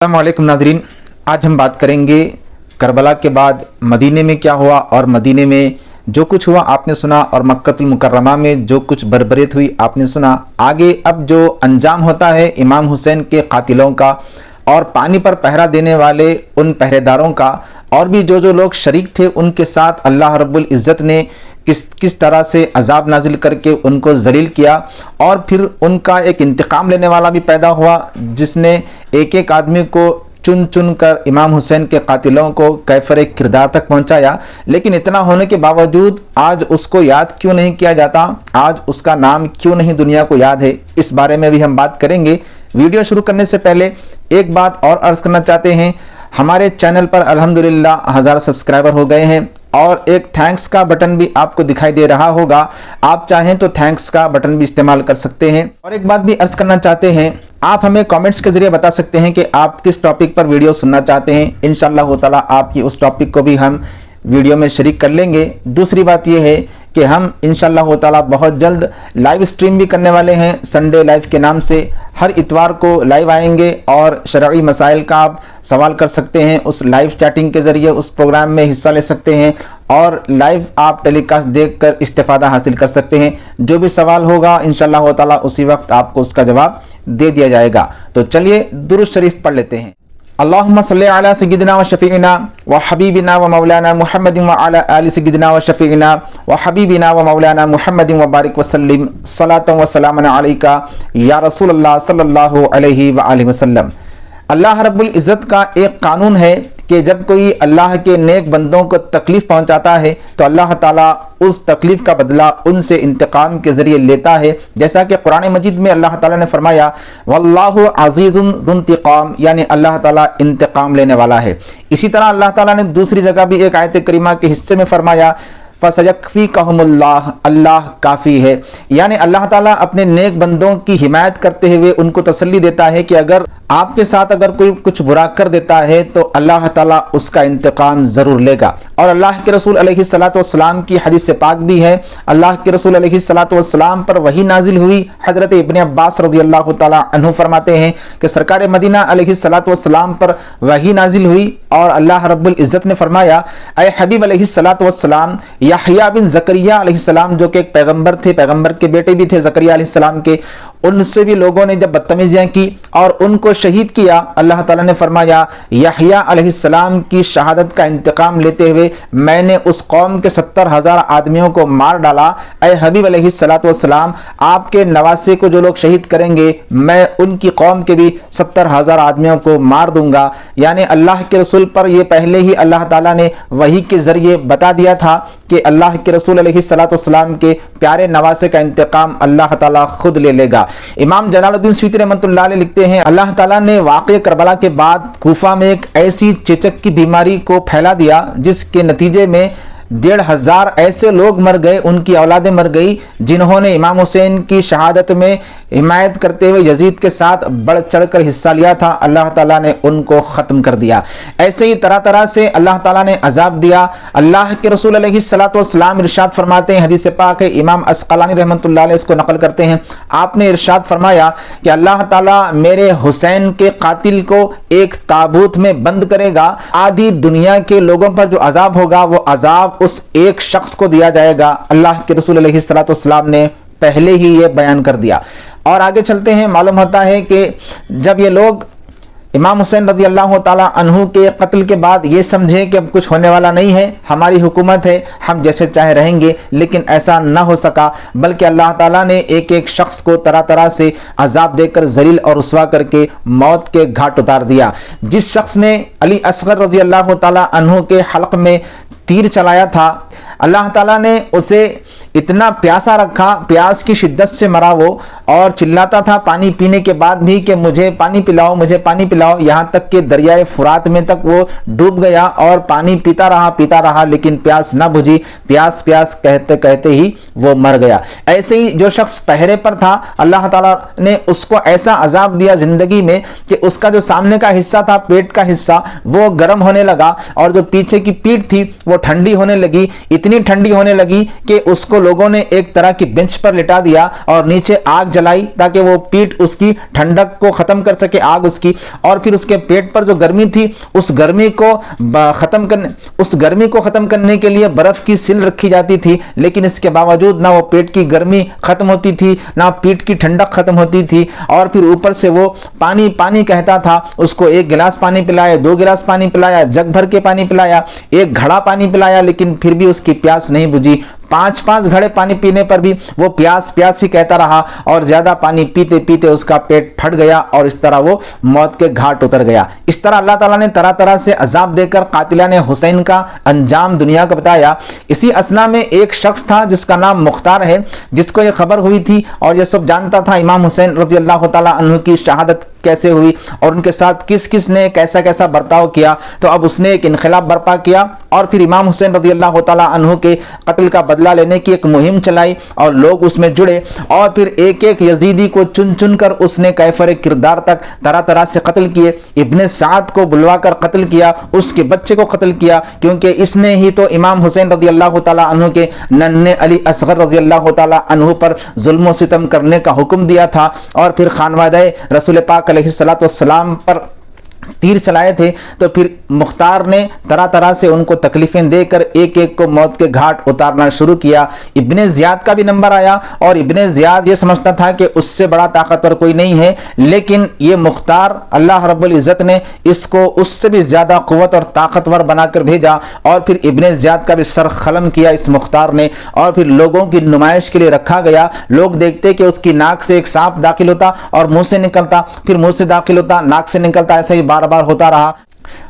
अस्सलामुअलैकुम नाज़रीन, आज हम बात करेंगे करबला के बाद मदीने में क्या हुआ और मदीने में जो कुछ हुआ आपने सुना और मक्कतुल मुकर्रमा में जो कुछ बरबरीत हुई आपने सुना। आगे अब जो अंजाम होता है इमाम हुसैन के कातिलों का और पानी पर पहरा देने वाले उन पहरेदारों का और भी जो लोग शरीक थे उनके साथ अल्लाह रब्बुल इज़्ज़त ने किस तरह से अजाब नाजिल करके उनको जलील किया और फिर उनका एक इंतकाम लेने वाला भी पैदा हुआ जिसने एक एक आदमी को चुन चुन कर इमाम हुसैन के कातिलों को कैफर किरदार तक पहुंचाया। लेकिन इतना होने के बावजूद आज उसको याद क्यों नहीं किया जाता, आज उसका नाम क्यों नहीं दुनिया को याद है, इस बारे में भी हम बात करेंगे। वीडियो शुरू करने से पहले एक बात और अर्ज करना चाहते हैं, हमारे चैनल पर अल्हम्दुलिल्लाह 1000 सब्सक्राइबर हो गए हैं और एक थैंक्स का बटन भी आपको दिखाई दे रहा होगा। आप चाहें तो थैंक्स का बटन भी इस्तेमाल कर सकते हैं। और एक बात भी अर्ज करना चाहते हैं, आप हमें कमेंट्स के जरिए बता सकते हैं कि आप किस टॉपिक पर वीडियो सुनना चाहते हैं। इंशाअल्लाह ताला आपकी उस टॉपिक को भी हम वीडियो में शरीक कर लेंगे। दूसरी बात यह है कि हम इंशाअल्लाह ताला बहुत जल्द लाइव स्ट्रीम भी करने वाले हैं संडे लाइव के नाम से। हर इतवार को लाइव आएंगे और शरई मसाइल का आप सवाल कर सकते हैं, उस लाइव चैटिंग के ज़रिए उस प्रोग्राम में हिस्सा ले सकते हैं और लाइव आप टेलीकास्ट देखकर इस्तेफ़ादा हासिल कर सकते हैं। जो भी सवाल होगा इंशाअल्लाह ताला उसी वक्त आपको उसका जवाब दे दिया जाएगा। तो चलिए दुरूद शरीफ पढ़ लेते हैं। अल्लाहुम्मा सल्ली अला सय्यिदिना व शफीइना व हबीबिना व मौलाना मुहम्मदिन व अला आलि सय्यिदिना व शफीइना व हबीबिना व मौलाना मुहम्मदिन व बारिक व सल्लिम सलातन व सलामन अलैका या रसूलल्लाह सल्लल्लाहु अलैहि व आलिहि वसल्लम। अल्लाह रब्बुल इज़्ज़त का एक कानून है कि जब कोई अल्लाह के नेक बंदों को तकलीफ़ पहुंचाता है तो अल्लाह ताला उस तकलीफ़ का बदला उनसे इंतकाम के ज़रिए लेता है। जैसा कि कुरान मजीद में अल्लाह ताला ने फरमाया वल्लाहु अज़ीज़ुन ज़ुन्तिक़ाम, यानी अल्लाह ताला इंतकाम लेने वाला है। इसी तरह अल्लाह ताला ने दूसरी जगह भी एक आयत करीमा के हिस्से में फरमाया फसयक्फ़ीकहुमुल्लाह, अल्लाह काफ़ी है, यानी अल्लाह ताला अपने नेक बंदों की हिमायत करते हुए उनको तसल्ली देता है कि अगर आपके साथ अगर कोई कुछ बुरा कर देता है तो अल्लाह ताला उसका इंतकाम ज़रूर लेगा। और अल्लाह के रसूल अलैहिस्सलातु वस्सलाम की हदीस से पाक भी है, अल्लाह के रसूल अलैहिस्सलातु वस्सलाम पर वही नाजिल हुई। हज़रत इब्न अब्बास रज़ियल्लाहु ताला अन्हु फरमाते हैं कि सरकार मदीना अलैहिस्सलातु वस्सलाम पर वही नाजिल हुई और अल्लाह रब्बुल इज़्ज़त ने फरमाया ऐ हबीब अलैहिस्सलातु वस्सलाम, यहया बिन ज़करिया अलैहिस्सलाम जो कि एक पैगंबर थे, पैगंबर के बेटे भी थे ज़करिया अलैहिस्सलाम के, उनसे भी लोगों ने जब बदतमीजियां की और उनको शहीद किया, अल्लाह ताला ने फरमाया यहया अलैहिस्सलाम की शहादत का इंतकाम लेते हुए मैंने उस कौम के 70,000 आदमियों को मार डाला। ऐ हबीब अलैहिस्सलातु वस्सलाम, आपके नवासे को जो लोग शहीद करेंगे मैं उनकी कौम के भी 70,000 आदमियों को मार दूंगा। यानी अल्लाह के रसूल पर यह पहले ही अल्लाह ताला ने वही के जरिए बता दिया था कि अल्लाह के रसूल अलैहिस्सलातु वस्सलाम के प्यारे नवासे का इंतकाम अल्लाह ताला खुद ले लेगा। इमाम जलालुद्दीन सुयूती रहमतुल्लाह अलैह लिखते हैं अल्लाह ताला ने वाक़े करबला के बाद कूफा में एक ऐसी चेचक की बीमारी को फैला दिया जिसके नतीजे में 1,500 ऐसे लोग मर गए, उनकी औलादें मर गई जिन्होंने इमाम हुसैन की शहादत में हिमायत करते हुए यजीद के साथ बढ़ चढ़ कर हिस्सा लिया था। अल्लाह ताला ने उनको ख़त्म कर दिया। ऐसे ही तरह तरह से अल्लाह ताला ने अजाब दिया। अल्लाह के रसूल अलैहिस्सलातु वस्सलाम इरशाद फरमाते हैं, हदीस पाक है, इमाम अस्क़लानी रहमतुल्लाह अलैह इसको नकल करते हैं, आपने इरशाद फरमाया कि अल्लाह ताला मेरे हुसैन के कातिल को एक ताबूत में बंद करेगा। आधी दुनिया के लोगों पर जो अजाब होगा वो अजाब उस एक शख्स को दिया जाएगा। अल्लाह के रसूल अलैहिस्सलातु वस्सलाम ने पहले ही ये बयान कर दिया। और आगे चलते हैं, मालूम होता है कि जब ये लोग इमाम हुसैन रज़ियल्लाहु ताला अन्हु के कत्ल के बाद ये समझे कि अब कुछ होने वाला नहीं है, हमारी हुकूमत है, हम जैसे चाहे रहेंगे, लेकिन ऐसा ना हो सका, बल्कि अल्लाह ताला ने एक एक शख्स को तरह तरह से अजाब देकर जलील और रुस्वा करके मौत के घाट उतार दिया। जिस शख्स ने अली असगर रज़ियल्लाहु ताला अन्हु के हल्क में तीर चलाया था, अल्लाह ताला ने उसे इतना प्यासा रखा, प्यास की शिद्दत से मरा वो, और चिल्लाता था पानी पीने के बाद भी कि मुझे पानी पिलाओ, मुझे पानी पिलाओ, यहाँ तक कि दरियाए फुरात में तक वो डूब गया और पानी पीता रहा, लेकिन प्यास ना बुझी, प्यास प्यास कहते कहते ही वो मर गया। ऐसे ही जो शख्स पहरे पर था, अल्लाह ताला ने उसको ऐसा अजाब दिया ज़िंदगी में कि उसका जो सामने का हिस्सा था, पेट का हिस्सा, वो गर्म होने लगा और जो पीछे की पीठ थी वो ठंडी होने लगी, इतनी ठंडी होने लगी कि उसको को लोगों ने एक तरह की बेंच पर लिटा दिया और नीचे आग जलाई ताकि वो पीठ उसकी ठंडक को खत्म कर सके आग उसकी, और फिर उसके पेट पर जो गर्मी थी उस गर्मी को खत्म करने के लिए बर्फ की सिल रखी जाती थी, लेकिन इसके बावजूद ना वो पेट की गर्मी खत्म होती थी ना पीठ की ठंडक खत्म होती थी। और फिर ऊपर से वो पानी पानी कहता था। उसको 1 गिलास पानी पिलाया, 2 गिलास पानी पिलाया, जग भर के पानी पिलाया, 1 घड़ा पानी पिलाया, लेकिन फिर भी उसकी प्यास नहीं बुझी। 5-5 घड़े पानी पीने पर भी वो प्यास प्यास ही कहता रहा और ज्यादा पानी पीते पीते उसका पेट फट गया और इस तरह वो मौत के घाट उतर गया। इस तरह अल्लाह ताला ने तरह तरह से अजाब देकर कातिलाने हुसैन का अंजाम दुनिया को बताया। इसी असना में एक शख्स था जिसका नाम मुख्तार है, जिसको ये खबर हुई थी और ये सब जानता था इमाम हुसैन रज़ी अल्लाह ताला अन्हु की शहादत कैसे हुई और उनके साथ किस किस ने कैसा कैसा बर्ताव किया। तो अब उसने एक इनकलाब बर्पा किया और फिर इमाम हुसैन रज़ी अल्लाह ताला अन्हु के कत्ल का बदला लेने की एक मुहिम चलाई और लोग उसमें जुड़े और फिर एक एक यजीदी को चुन चुन कर उसने कैफर किरदार तक तरह तरह से कत्ल किए। इब्ने साद को बुलवाकर कत्ल किया, उसके बच्चे को कत्ल किया, क्योंकि इसने ही तो इमाम हुसैन रज़ी अल्लाह ताला अन्हु के नन्हे अली असगर रज़ी अल्लाह ताला अन्हु पर जुल्म सितम करने का हुक्म दिया था और फिर खानवादे रसूल पाक अलैहिस्सलातु वस्सलाम पर तीर चलाए थे। तो फिर मुख्तार ने तरह तरह से उनको तकलीफें देकर एक एक को मौत के घाट उतारना शुरू किया। इब्ने ज़ियाद का भी नंबर आया और इब्ने ज़ियाद ये समझता था कि उससे बड़ा ताकतवर कोई नहीं है, लेकिन ये मुख्तार अल्लाह रब्बुल इज़्ज़त ने इसको उससे भी ज़्यादा क़ुव्वत और ताकतवर बनाकर भेजा और फिर इब्ने ज़ियाद का भी सर ख़लम किया इस मुख्तार ने और फिर लोगों की नुमाइश के लिए रखा गया। लोग देखते कि उसकी नाक से एक सांप दाखिल होता और मुंह से निकलता, फिर मुंह से दाखिल होता, नाक से निकलता, ऐसे ही बार बार होता रहा।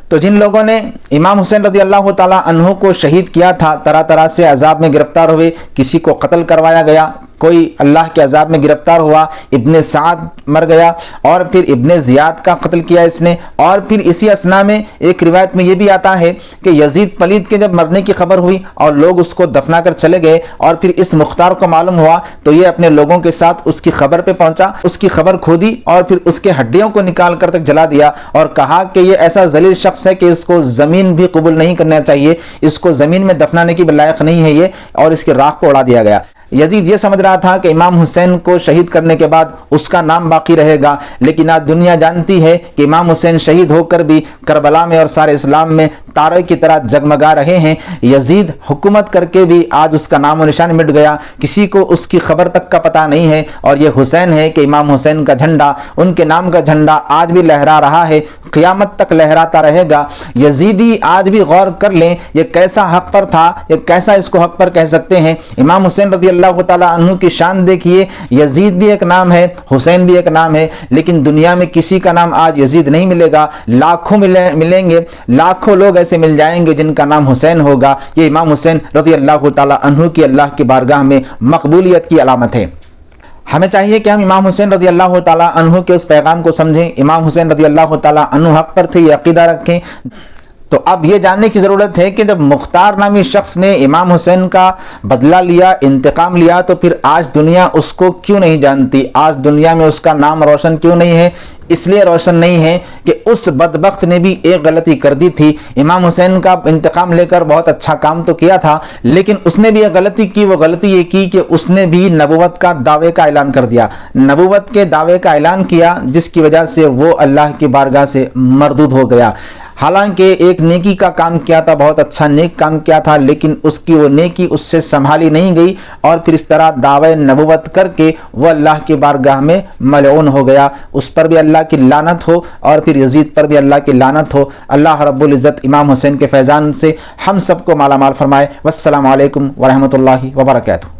तो जिन लोगों ने इमाम हुसैन रज़ी अल्लाह ताला अन्हु को शहीद किया था तरह तरह से अजाब में गिरफ्तार हुए, किसी को कत्ल करवाया गया, कोई अल्लाह के अजाब में गिरफ्तार हुआ, इब्ने साद मर गया और फिर इब्ने ज़ियाद का कत्ल किया इसने। और फिर इसी असना में एक रिवायत में ये भी आता है कि यजीद पलीद के जब मरने की खबर हुई और लोग उसको दफना कर चले गए और फिर इस मुख्तार को मालूम हुआ तो ये अपने लोगों के साथ उसकी खबर पे पहुंचा, उसकी खबर खोदी और फिर उसके हड्डियों को निकाल कर तक जला दिया और कहा कि ये ऐसा जलील शख्स है कि इसको ज़मीन भी कबूल नहीं करना चाहिए, इसको ज़मीन में दफनाने की लायक नहीं है ये, और इसकी राख को उड़ा दिया गया। यजीद ये समझ रहा था कि इमाम हुसैन को शहीद करने के बाद उसका नाम बाकी रहेगा, लेकिन आज दुनिया जानती है कि इमाम हुसैन शहीद होकर भी करबला में और सारे इस्लाम में तारे की तरह जगमगा रहे हैं। यजीद हुकूमत करके भी आज उसका नाम और निशान मिट गया, किसी को उसकी खबर तक का पता नहीं है। और ये हुसैन है कि इमाम हुसैन का झंडा, उनके नाम का झंडा आज भी लहरा रहा है, क़यामत तक लहराता रहेगा। यजीदी आज भी गौर कर लें ये कैसा हक पर था, ये कैसा इसको हक पर कह सकते हैं। इमाम हुसैन रज़ी अल्लाह ताला अन्हु की शान देखिए, यजीद भी एक नाम है, हुसैन भी एक नाम है, लेकिन दुनिया में किसी का नाम आज यजीद नहीं मिलेगा। लाखों मिलेंगे, लाखों लोग ऐसे मिल जाएंगे जिनका नाम हुसैन होगा। ये इमाम हुसैन रज़ी अल्लाह ताला अन्हु की अल्लाह की बारगाह में मकबूलियत की अलामत है। हमें चाहिए कि हम इमाम हुसैन रज़ी अल्लाह ताला अन्हु के उस पैगाम को समझें। इमाम हुसैन रज़ी अल्लाह ताला अन्हु हक पर थे, ये अकीदा रखें। तो अब ये जानने की ज़रूरत है कि जब मुख्तार नामी शख्स ने इमाम हुसैन का बदला लिया, इंतकाम लिया, तो फिर आज दुनिया उसको क्यों नहीं जानती, आज दुनिया में उसका नाम रोशन क्यों नहीं है? इसलिए रोशन नहीं है कि उस बदबख्त ने भी एक गलती कर दी थी। इमाम हुसैन का इंतकाम लेकर बहुत अच्छा काम तो किया था, लेकिन उसने भी एक गलती की। वो गलती ये की कि उसने भी नबूवत का दावे का ऐलान कर दिया, नबूवत के दावे का ऐलान किया, जिसकी वजह से वो अल्लाह की बारगाह से मरदूद हो गया। हालांकि एक नेकी का काम किया था, बहुत अच्छा नेक काम किया था, लेकिन उसकी वो नेकी उससे संभाली नहीं गई और फिर इस तरह दावे नबूवत करके वो अल्लाह की बारगाह में मलऊन हो गया। उस पर भी अल्लाह की लानत हो और फिर यजीद पर भी अल्लाह की लानत हो। अल्लाह रब्बुल इज़्ज़त इमाम हुसैन के फैज़ान से हम सबको मालामाल फरमाए। वस्सलामु अलैकुम व रहमतुल्लाहि व बरकातुहू।